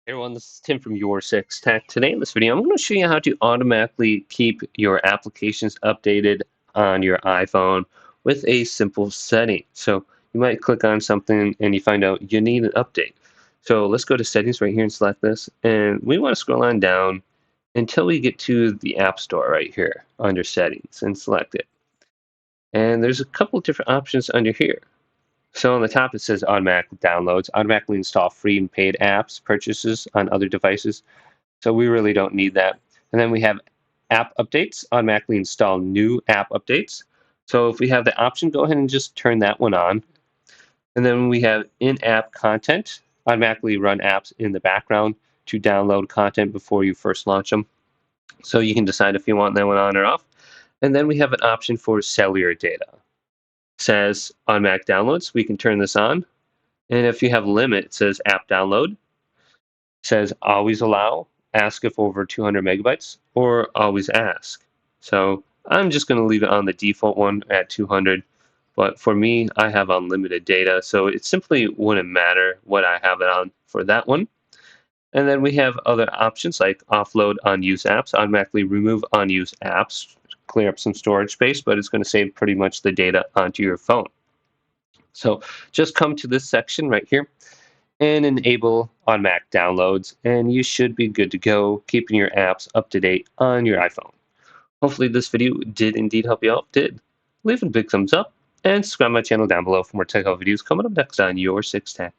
Hey everyone, this is Tim from YourSixTech. Today in this video, I'm going to show you how to automatically keep your applications updated on your iPhone with a simple setting. So you might click on something and you find out you need an update. So let's go to settings right here and select this. And we want to scroll on down until we get to the App Store right here under settings and select it. And there's a couple different options under here. So on the top it says automatic downloads, automatically install free and paid apps, purchases on other devices. So we really don't need that. And then we have app updates, automatically install new app updates. So if we have the option, go ahead and just turn that one on. And then we have in-app content, automatically run apps in the background to download content before you first launch them. So you can decide if you want that one on or off. And then we have an option for cellular data. It says automatic downloads. We can turn this on. And if you have limit, it says app download. Says always allow, ask if over 200 megabytes, or always ask. So I'm just going to leave it on the default one at 200. But for me, I have unlimited data, so it simply wouldn't matter what I have it on for that one. And then we have other options like offload unused apps, automatically remove unused apps, clear up some storage space, but it's going to save pretty much the data onto your phone. So just come to this section right here and enable automatic downloads, and you should be good to go, keeping your apps up to date on your iPhone. Hopefully this video did indeed help you out. If it did, leave a big thumbs up and subscribe to my channel down below for more tech videos coming up next on Your Six Tech.